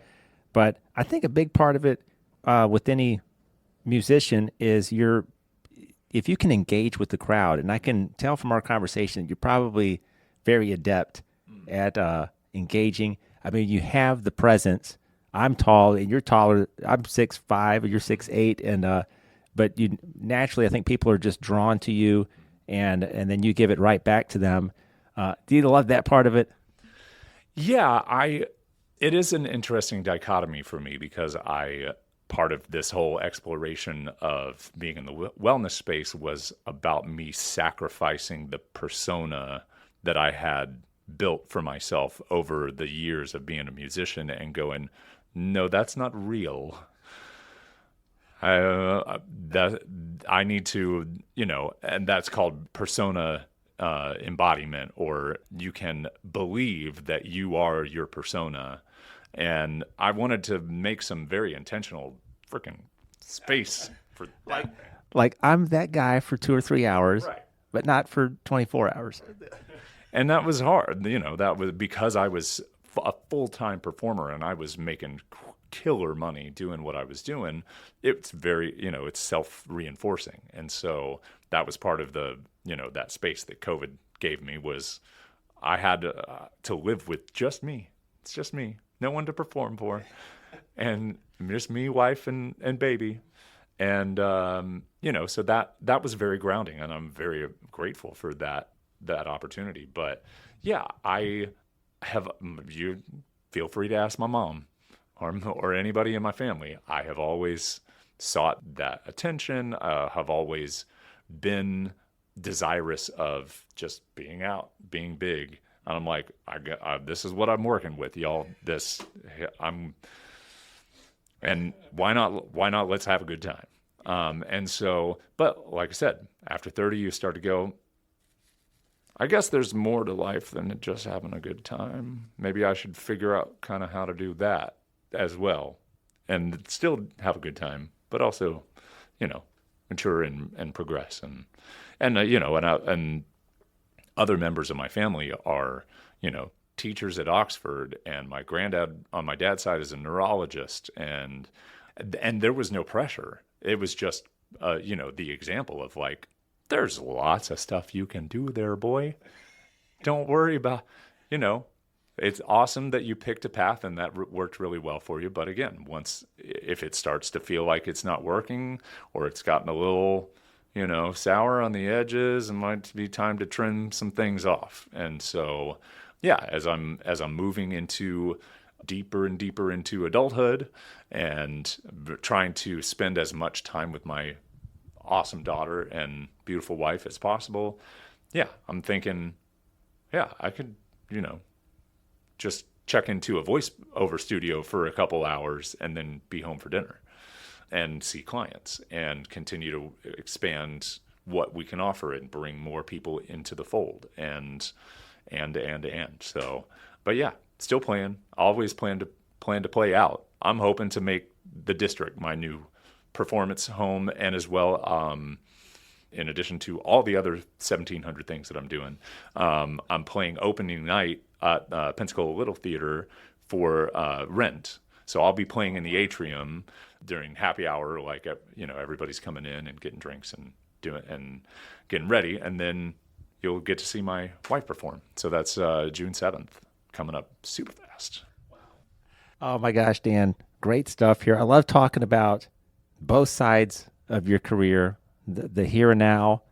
But I think a big part of it with any musician is if you can engage with the crowd, and I can tell from our conversation, you're probably very adept at engaging. I mean, you have the presence. I'm tall, and you're taller. I'm 6'5", or you're 6'8", and but you naturally, I think people are just drawn to you, and then you give it right back to them. Do you love that part of it? Yeah, it is an interesting dichotomy for me because part of this whole exploration of being in the wellness space was about me sacrificing the persona that I had built for myself over the years of being a musician and going, no, that's not real. That I need to, and that's called persona embodiment, or you can believe that you are your persona. And I wanted to make some very intentional freaking space for that. Like I'm that guy for 2 or 3 hours, Right. but not for 24 hours. And that was hard, that was because I was a full-time performer and I was making killer money doing what I was doing. It's very, it's self-reinforcing. And so that was part of the, that space that COVID gave me was I had to live with just me. It's just me. No one to perform for. And just me, wife, and baby. And, so that was very grounding. And I'm very grateful for that opportunity. But yeah, you feel free to ask my mom or anybody in my family. I have always sought that attention, have always been desirous of just being out, being big. And I'm like, this is what I'm working with, y'all. And why not? Let's have a good time. And so, but like I said, after 30, you start to go, I guess there's more to life than just having a good time. Maybe I should figure out kind of how to do that as well and still have a good time, but also, mature and progress. And other members of my family are, teachers at Oxford, and my granddad on my dad's side is a neurologist, and there was no pressure. It was just, the example of like, there's lots of stuff you can do there, boy. Don't worry about, it's awesome that you picked a path and that worked really well for you. But again, if it starts to feel like it's not working or it's gotten a little, sour on the edges, it might be time to trim some things off. And so, yeah, as I'm moving into deeper and deeper into adulthood and trying to spend as much time with my awesome daughter and beautiful wife as possible, yeah, I'm thinking, yeah, I could, just check into a voiceover studio for a couple hours and then be home for dinner and see clients and continue to expand what we can offer and bring more people into the fold and. So, but yeah, still playing, always plan to play out. I'm hoping to make the District my new performance home, and as well, in addition to all the other 1,700 things that I'm doing, I'm playing opening night at Pensacola Little Theater for Rent. So I'll be playing in the atrium during happy hour, like everybody's coming in and getting drinks and getting ready, and then you'll get to see my wife perform. So that's June 7th, coming up super fast. Oh my gosh, Dan, great stuff here. I love talking about both sides of your career, the here and now,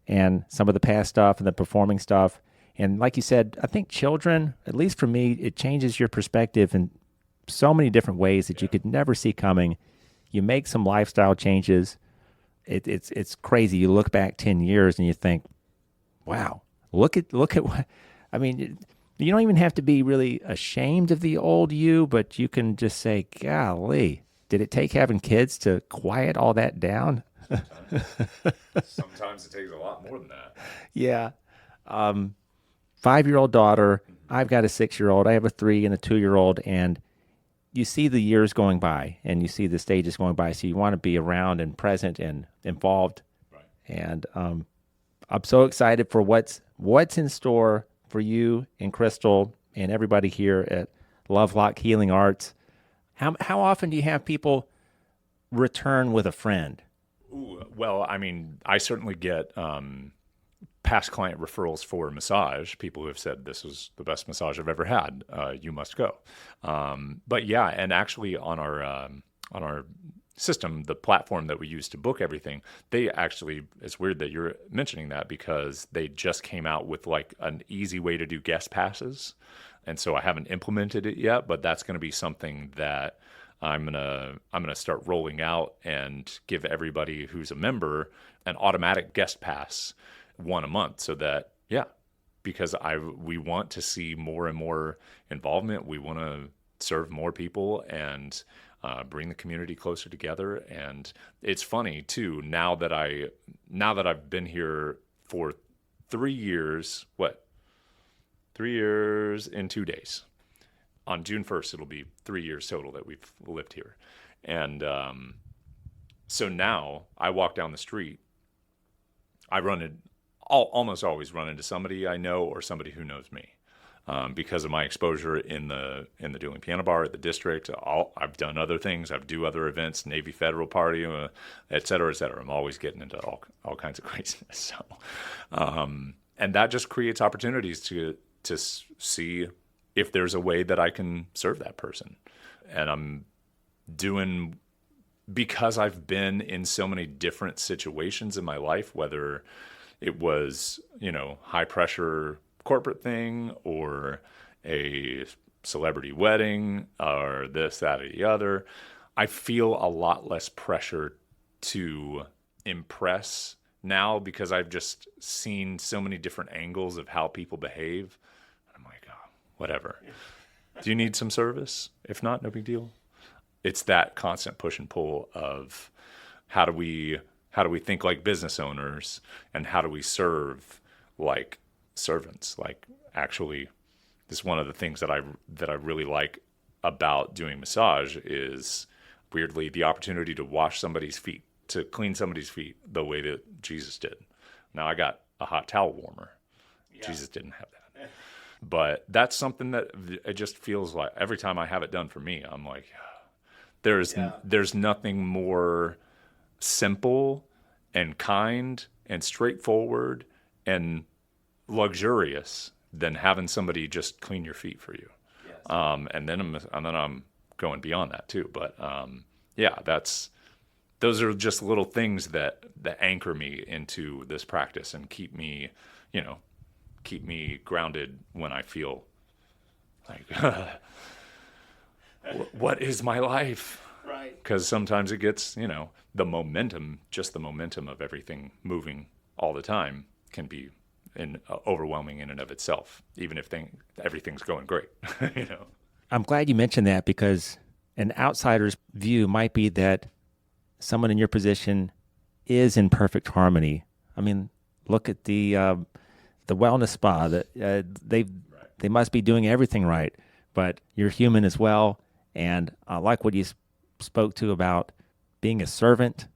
and some of the past stuff and the performing stuff. And like you said, I think children, at least for me, it changes your perspective in so many different ways that you could never see coming. You make some lifestyle changes. It's crazy. You look back 10 years and you think, wow, look at what, I mean, you don't even have to be really ashamed of the old you, but you can just say, golly, did it take having kids to quiet all that down? Sometimes it takes a lot more than that. Yeah. 5-year-old daughter. I've got a 6-year-old. I have a 3 and a 2-year-old, and you see the years going by and you see the stages going by. So you want to be around and present and involved. Right. And, I'm so excited for what's in store for you and Crystal and everybody here at Lovelock Healing Arts. How often do you have people return with a friend? Ooh, well, I mean, I certainly get past client referrals for massage. People who have said, this is the best massage I've ever had. You must go. But yeah, and actually on our system, the platform that we use to book everything, they actually, it's weird that you're mentioning that because they just came out with like an easy way to do guest passes. And so I haven't implemented it yet, but that's going to be something that I'm gonna start rolling out and give everybody who's a member an automatic guest pass, one a month, so that because we want to see more and more involvement. We want to serve more people and bring the community closer together. And it's funny too, now that I've been here for 3 years, 3 years and 2 days. On June 1st, it'll be 3 years total that we've lived here. And so now I walk down the street, almost always run into somebody I know or somebody who knows me. Because of my exposure in the Dueling Piano Bar at the district. I've done other things. I do other events, Navy Federal Party, et cetera, et cetera. I'm always getting into all kinds of craziness. So, and that just creates opportunities to see if there's a way that I can serve that person. And I'm doing, because I've been in so many different situations in my life, whether it was, high pressure corporate thing or a celebrity wedding or this, that, or the other, I feel a lot less pressure to impress now because I've just seen so many different angles of how people behave. I'm like, oh, whatever. Do you need some service? If not, no big deal. It's that constant push and pull of how do we think like business owners and how do we serve like servants. Like, actually, this is one of the things that I really like about doing massage is, weirdly, the opportunity to wash somebody's feet, to clean somebody's feet the way that Jesus did. Now, I got a hot towel warmer. Yeah. Jesus didn't have that. But that's something that it just feels like every time I have it done for me, I'm like, there's nothing more simple and kind and straightforward and luxurious than having somebody just clean your feet for you. Yes. And then I'm going beyond that too. But those are just little things that anchor me into this practice and keep me grounded when I feel like, what is my life? Right. Because sometimes it gets, the momentum of everything moving all the time can be overwhelming in and of itself, even if everything's going great. I'm glad you mentioned that, because an outsider's view might be that someone in your position is in perfect harmony. I mean, look at the wellness spa. They must be doing everything right, but you're human as well. And I like what you spoke to about being a servant.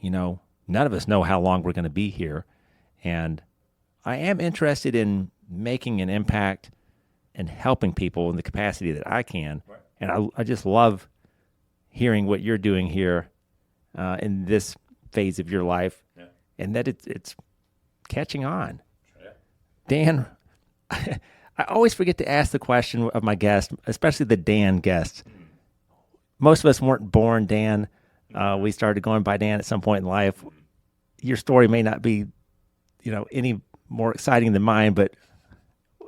None of us know how long we're going to be here, and I am interested in making an impact and helping people in the capacity that I can. Right. And I just love hearing what you're doing here in this phase of your life, and that it's catching on. Yeah. Dan, I always forget to ask the question of my guests, especially the Dan guests. Most of us weren't born Dan. We started going by Dan at some point in life. Your story may not be, any more exciting than mine, but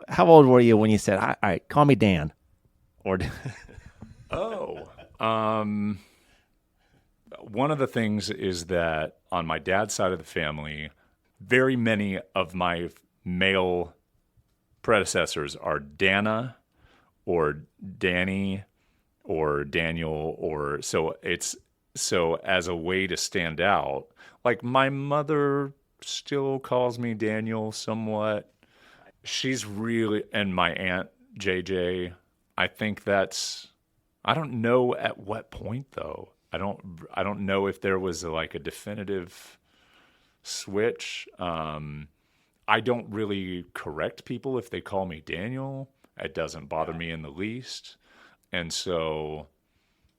how old were you when you said, all right, call me Dan? Or one of the things is that on my dad's side of the family, very many of my male predecessors are Dana or Danny or Daniel, or so as a way to stand out. Like, my mother still calls me Daniel somewhat. She's really, and my aunt JJ, I think I don't know at what point though. I don't know if there was a definitive switch. I don't really correct people if they call me Daniel. It doesn't bother me in the least. And so,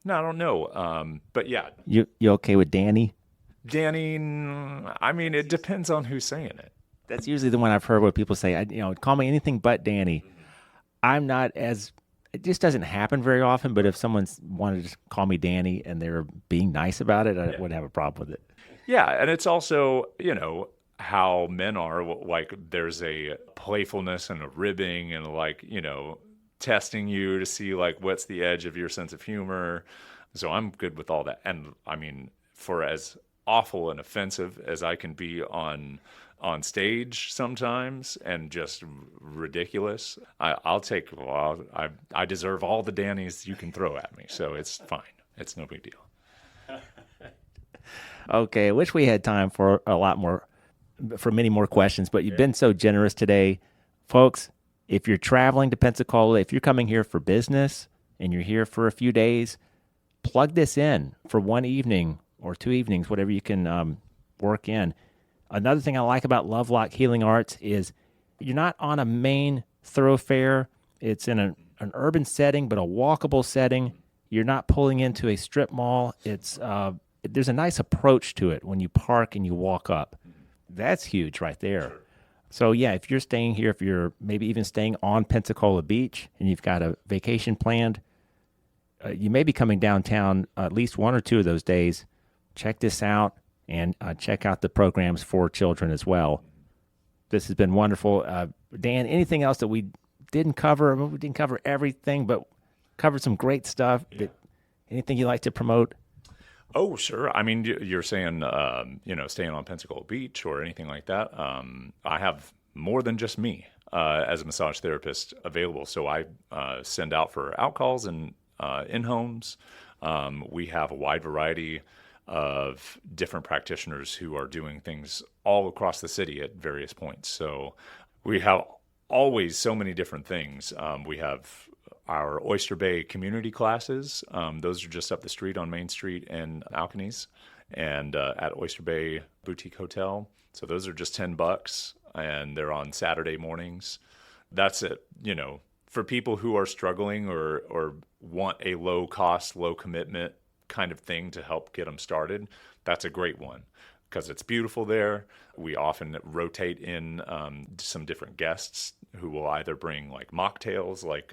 no, I don't know. But yeah. You okay with Danny? Danny, I mean, it depends on who's saying it. That's usually the one I've heard where people say, call me anything but Danny. I'm not as it just doesn't happen very often, but if someone wanted to call me Danny and they were being nice about it, I wouldn't have a problem with it. Yeah, and it's also, how men are, like there's a playfulness and a ribbing and like, testing you to see like what's the edge of your sense of humor. So I'm good with all that. And I mean, for as awful and offensive as I can be on stage sometimes and just ridiculous, I'll take, I deserve all the Dannies you can throw at me. So it's fine. It's no big deal. Okay, I wish we had time for many more questions, but you've been so generous today. Folks, if you're traveling to Pensacola, if you're coming here for business and you're here for a few days, plug this in for one evening or 2 evenings, whatever you can work in. Another thing I like about Lovelock Healing Arts is you're not on a main thoroughfare. It's in an urban setting, but a walkable setting. You're not pulling into a strip mall. There's a nice approach to it when you park and you walk up. That's huge right there. Sure. So yeah, if you're staying here, if you're maybe even staying on Pensacola Beach and you've got a vacation planned, you may be coming downtown at least 1 or 2 of those days. Check this out and check out the programs for children as well. This has been wonderful. Dan, anything else that we didn't cover? I mean, we didn't cover everything, but covered some great stuff. Yeah. Anything you'd like to promote? Oh, sure. I mean, you're saying, staying on Pensacola Beach or anything like that. I have more than just me as a massage therapist available. So I send out for out calls and in-homes. We have a wide variety of different practitioners who are doing things all across the city at various points. So we have always so many different things. We have our Oyster Bay community classes. Those are just up the street on Main Street in Alcanies and at Oyster Bay Boutique Hotel. So those are just $10 and they're on Saturday mornings. That's it. For people who are struggling or want a low cost, low commitment kind of thing to help get them started, that's a great one because it's beautiful there. We often rotate in some different guests who will either bring like mocktails, like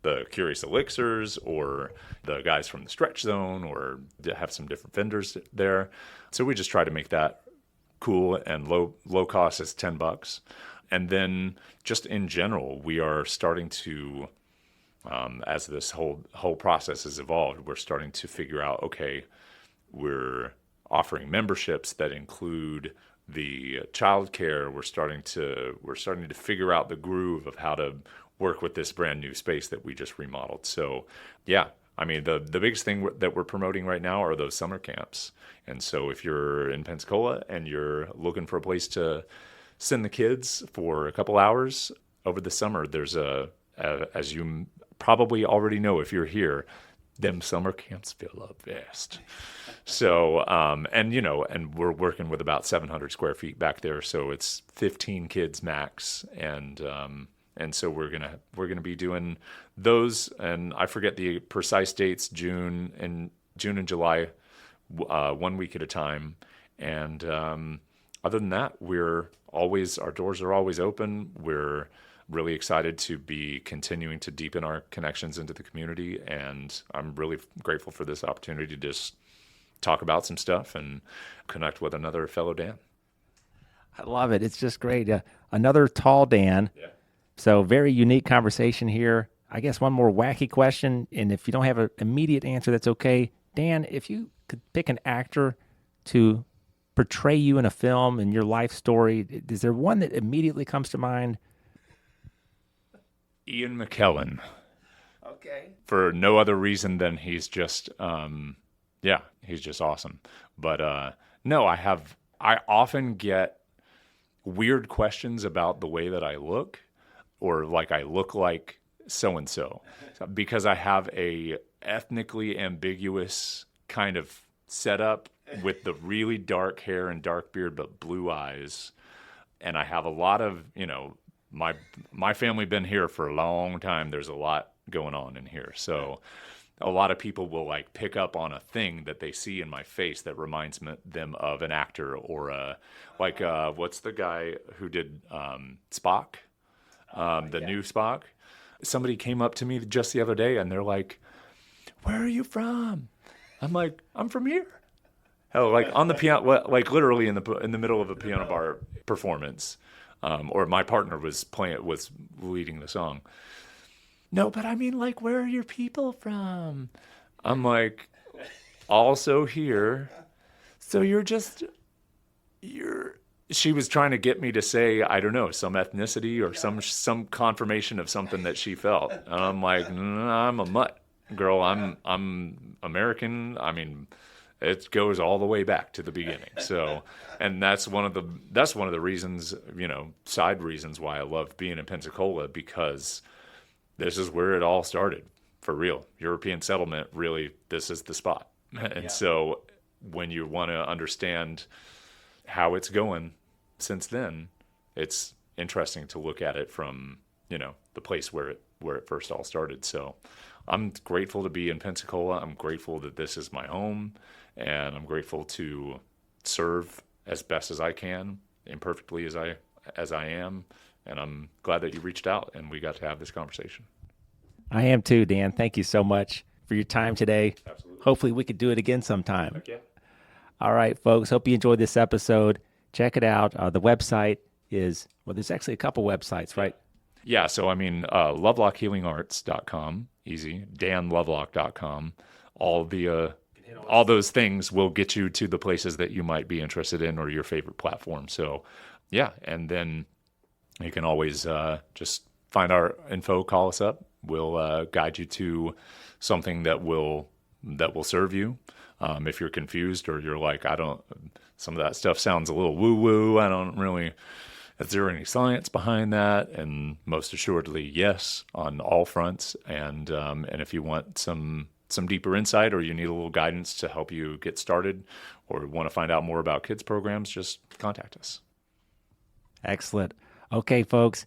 the Curious Elixirs or the guys from the Stretch Zone, or have some different vendors there. So we just try to make that cool and low cost is $10. And then just in general, we are starting to, as this whole process has evolved, we're starting to figure out, okay, we're offering memberships that include the childcare. We're starting to figure out the groove of how to work with this brand new space that we just remodeled. So yeah, I mean, the biggest thing that we're promoting right now are those summer camps. And so if you're in Pensacola and you're looking for a place to send the kids for a couple hours over the summer, there's as you probably already know if you're here, them summer camps fill up fast. So, and we're working with about 700 square feet back there. So it's 15 kids max. And so we're gonna be doing those, and I forget the precise dates, June and July, 1 week at a time. And other than that, our doors are always open. We're really excited to be continuing to deepen our connections into the community, and I'm really grateful for this opportunity to just talk about some stuff and connect with another fellow Dan. I love it. It's just great. Another tall Dan. Yeah. So very unique conversation here. I guess one more wacky question, and if you don't have an immediate answer, that's okay. Dan, if you could pick an actor to portray you in a film and your life story, is there one that immediately comes to mind? Ian McKellen. Okay. For no other reason than he's just, he's just awesome. But no, I often get weird questions about the way that I look, or like I look like so-and-so, because I have a ethnically ambiguous kind of setup with the really dark hair and dark beard, but blue eyes. And I have a lot of, my family been here for a long time. There's a lot going on in here. So a lot of people will like pick up on a thing that they see in my face that reminds them of an actor, or what's the guy who did Spock? The new Spock. Somebody came up to me just the other day and they're like, "Where are you from?" I'm like, "I'm from here." Hell, like on the piano, like literally in the middle of a piano bar performance, or my partner was leading the song. "No, but I mean, like, where are your people from?" I'm like, "Also here." So she was trying to get me to say, I don't know, some ethnicity or some confirmation of something that she felt. And I'm like, I'm a mutt, girl. I'm American. I mean, it goes all the way back to the beginning. So, and that's one of the reasons, side reasons why I love being in Pensacola, because this is where it all started for real. European settlement, really, this is the spot. And so when you want to understand how it's going since then, it's interesting to look at it from, the place where it first all started. So I'm grateful to be in Pensacola. I'm grateful that this is my home, and I'm grateful to serve as best as I can, imperfectly as I am. And I'm glad that you reached out and we got to have this conversation. I am too, Dan. Thank you so much for your time today. Absolutely. Hopefully we could do it again sometime. Heck yeah. All right, folks. Hope you enjoyed this episode. Check it out. The website is, there's actually a couple websites, right? Yeah. So, lovelockhealingarts.com, easy. danlovelock.com. All those things will get you to the places that you might be interested in or your favorite platform. So, yeah. And then you can always just find our info, call us up. We'll guide you to something that will serve you. If you're confused or you're like, some of that stuff sounds a little woo-woo, is there any science behind that? And most assuredly, yes, on all fronts. And if you want some deeper insight, or you need a little guidance to help you get started, or want to find out more about kids programs, just contact us. Excellent. Okay, folks,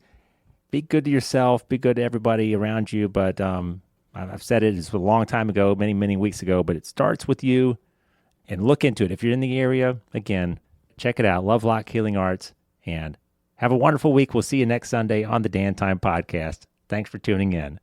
be good to yourself, be good to everybody around you. But I've said it's a long time ago, many, many weeks ago, but it starts with you, and look into it. If you're in the area, again, check it out, Lovelock Healing Arts, and have a wonderful week. We'll see you next Sunday on the Dan Time Podcast. Thanks for tuning in.